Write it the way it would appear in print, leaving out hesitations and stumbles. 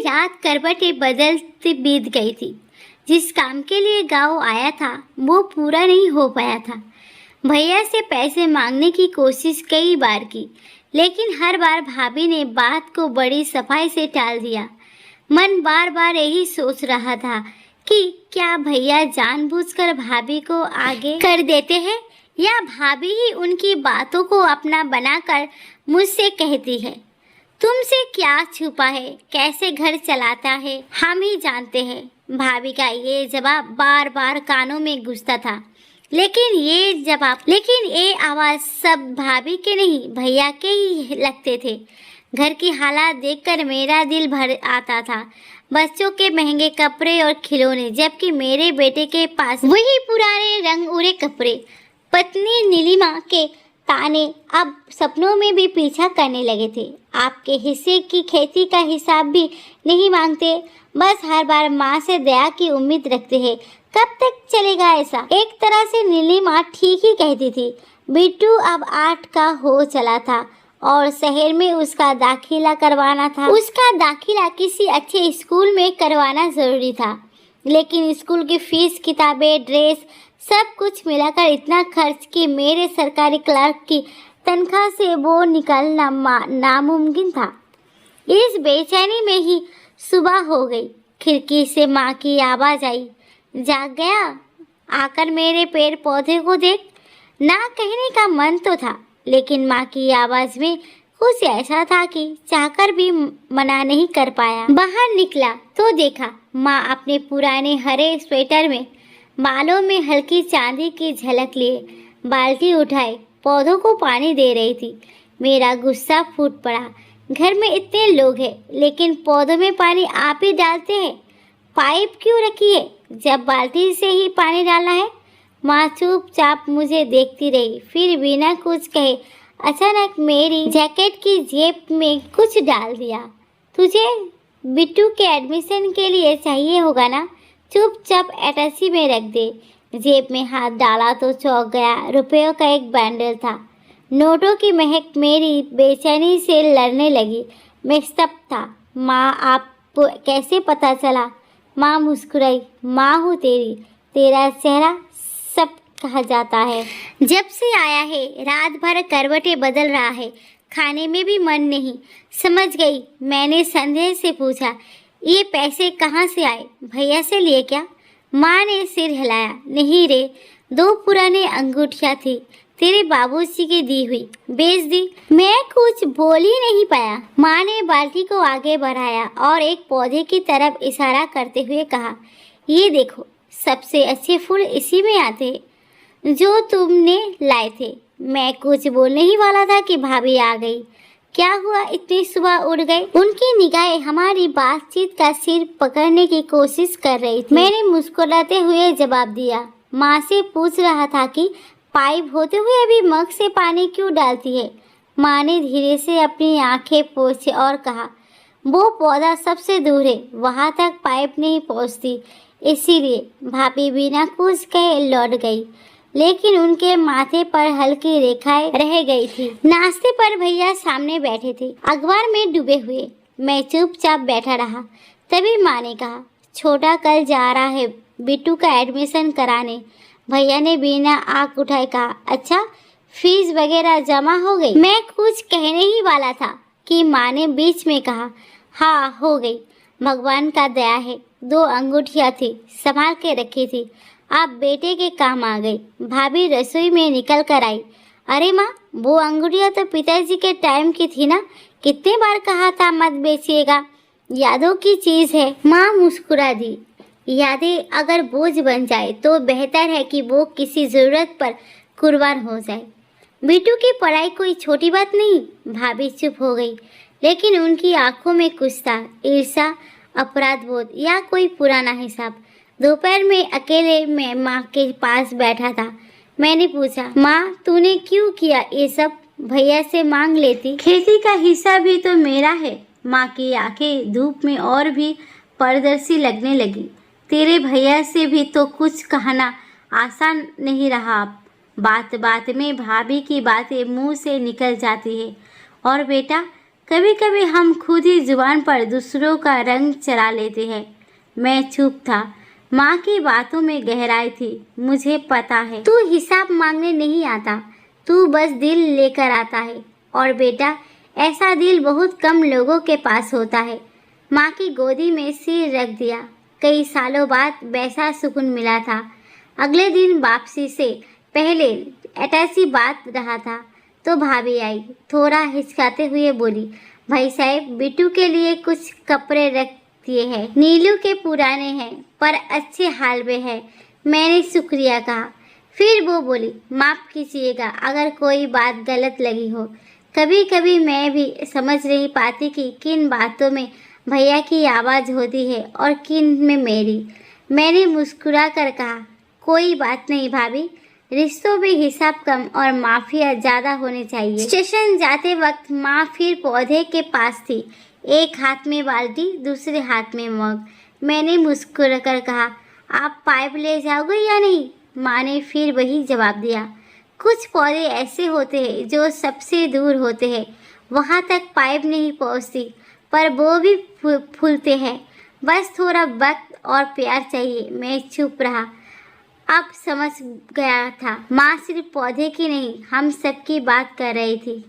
रात करवटें बदलते बीत गई थी। जिस काम के लिए गांव आया था वो पूरा नहीं हो पाया था। भैया से पैसे मांगने की कोशिश कई बार की, लेकिन हर बार भाभी ने बात को बड़ी सफाई से टाल दिया। मन बार बार यही सोच रहा था कि क्या भैया जानबूझकर भाभी को आगे कर देते हैं या भाभी ही उनकी बातों को अपना बनाकर मुझसे कहती है। तुमसे क्या छुपा है, कैसे घर चलाता है, हम ही जानते हैं। भाभी का ये जवाब बार बार कानों में गूंजता था, लेकिन ये आवाज़ सब भाभी के नहीं भैया के ही लगते थे। घर की हालात देखकर मेरा दिल भर आता था। बच्चों के महंगे कपड़े और खिलौने, जबकि मेरे बेटे के पास वही पुराने रंग उड़े कपड़े। पत्नी नीलिमा के ताने अब सपनों में भी पीछा करने लगे थे। आपके हिस्से की खेती का हिसाब भी नहीं मांगते, बस हर बार माँ से दया की उम्मीद रखते हैं। कब तक चलेगा ऐसा? एक तरह से नीलिमा ठीक ही कहती थी। बिट्टू अब 8 का हो चला था और शहर में उसका दाखिला करवाना था। उसका दाखिला किसी अच्छे स्कूल में करवाना ज़रूरी था, लेकिन स्कूल की फीस, किताबें, ड्रेस सब कुछ मिलाकर इतना खर्च कि मेरे सरकारी क्लर्क की तनख्वाह से वो निकालना नामुमकिन था। इस बेचैनी में ही सुबह हो गई। खिड़की से माँ की आवाज़ आई, जाग गया? आकर मेरे पेड़ पौधे को देख। ना कहने का मन तो था, लेकिन माँ की आवाज़ में कुछ ऐसा था कि चाहकर भी मना नहीं कर पाया। बाहर निकला तो देखा माँ अपने पुराने हरे स्वेटर में, बालों में हल्की चांदी की झलक लिए, बाल्टी उठाए पौधों को पानी दे रही थी। मेरा गुस्सा फूट पड़ा। घर में इतने लोग हैं, लेकिन पौधों में पानी आप ही डालते हैं। पाइप क्यों रखी है जब बाल्टी से ही पानी डालना है? माँ चुपचाप मुझे देखती रही, फिर बिना कुछ कहे अचानक मेरी जैकेट की जेब में कुछ डाल दिया। तुझे बिट्टू के एडमिशन के लिए चाहिए होगा ना, चुपचाप अटैची में रख दे। जेब में हाथ डाला तो चौंक गया। रुपयों का एक बंडल था। नोटों की महक मेरी बेचैनी से लड़ने लगी। मैं स्तब्ध था। माँ, आपको कैसे पता चला? माँ मुस्कुराई। माँ हूँ तेरी, तेरा चेहरा सब कहा जाता है। जब से आया है रात भर करवटें बदल रहा है, खाने में भी मन नहीं। समझ गई, मैंने संदेह से पूछा, ये पैसे कहाँ से आए? भैया से लिए क्या? माँ ने सिर हिलाया। नहीं रे, 2 पुराने अंगूठियाँ थी, तेरे बाबूजी की दी हुई, बेच दी। मैं कुछ बोल ही नहीं पाया। माँ ने बाल्टी को आगे बढ़ाया और एक पौधे की तरफ इशारा करते हुए कहा, ये देखो, सबसे अच्छे फूल इसी में आते हैं जो तुमने लाए थे। मैं कुछ बोलने ही वाला था कि भाभी आ गई। क्या हुआ, इतनी सुबह उड़ गई? उनकी निगाहें हमारी बातचीत का सिर पकड़ने की कोशिश कर रही थी। मैंने मुस्कुराते हुए जवाब दिया। माँ से पूछ रहा था कि पाइप होते हुए अभी मग से पानी क्यों डालती है? माँ ने धीरे से अपनी आंखें पोंछी और कहा, वो पौधा सबसे दूर है, वहाँ तक पाइप नहीं पहुँचती, इसीलिए। भाभी बिना कुछ कहे लौट गई, लेकिन उनके माथे पर हल्की रेखाएं रह गई थी। नाश्ते पर भैया सामने बैठे थे, अखबार में डूबे हुए। मैं चुपचाप बैठा रहा। तभी माँ ने कहा, छोटा कल जा रहा है बिट्टू का एडमिशन कराने। भैया ने बिना आँख उठाए कहा, अच्छा, फीस वगैरह जमा हो गई? मैं कुछ कहने ही वाला था कि माँ ने बीच में कहा, हाँ हो गई, भगवान का दया है। 2 अंगूठियाँ थी, संभाल के रखी थी, आप बेटे के काम आ गई। भाभी रसोई में निकल कर आई। अरे माँ, वो अंगूठियाँ तो पिताजी के टाइम की थी ना, कितने बार कहा था मत बेचिएगा, यादों की चीज़ है। माँ मुस्कुरा दी। यादें अगर बोझ बन जाए तो बेहतर है कि वो किसी ज़रूरत पर कुर्बान हो जाए। बिट्टू की पढ़ाई कोई छोटी बात नहीं। भाभी चुप हो गई, लेकिन उनकी आंखों में कुछ था, ईर्ष्या, अपराध बोध या कोई पुराना हिसाब। दोपहर में अकेले मैं माँ के पास बैठा था। मैंने पूछा, माँ तूने क्यों किया ये सब? भैया से मांग लेती, खेती का हिस्सा भी तो मेरा है। माँ की आंखें धूप में और भी पारदर्शी लगने लगी। तेरे भैया से भी तो कुछ कहना आसान नहीं रहा। बात बात में भाभी की बातें मुंह से निकल जाती है। और बेटा, कभी कभी हम खुद ही जुबान पर दूसरों का रंग चला लेते हैं। मैं चुप था। माँ की बातों में गहराई थी। मुझे पता है तू हिसाब मांगने नहीं आता, तू बस दिल लेकर आता है। और बेटा, ऐसा दिल बहुत कम लोगों के पास होता है। माँ की गोदी में सिर रख दिया। कई सालों बाद वैसा सुकून मिला था। अगले दिन वापसी से पहले ऐसी बात रहा था तो भाभी आई। थोड़ा हिचकाते हुए बोली, भाई साहब, बिट्टू के लिए कुछ कपड़े रख दिए हैं। नीलू के पुराने हैं पर अच्छे हाल में है। मैंने शुक्रिया कहा। फिर वो बोली, माफ़ कीजिएगा अगर कोई बात गलत लगी हो। कभी कभी मैं भी समझ नहीं पाती कि किन बातों में भैया की आवाज़ होती है और किन में मेरी। मैंने मुस्कुरा कर कहा, कोई बात नहीं भाभी, रिश्तों में हिसाब कम और माफिया ज़्यादा होने चाहिए। स्टेशन जाते वक्त माँ फिर पौधे के पास थी। एक हाथ में बाल्टी, दूसरे हाथ में मग। मैंने मुस्कुरा कर कहा, आप पाइप ले जाओगे या नहीं? माँ ने फिर वही जवाब दिया, कुछ पौधे ऐसे होते हैं जो सबसे दूर होते हैं, वहाँ तक पाइप नहीं पहुँचती, पर वो भी फूलते हैं। बस थोड़ा वक्त और प्यार चाहिए। मैं चुप रहा। अब समझ गया था, माँ सिर्फ पौधे की नहीं, हम सबकी बात कर रही थी।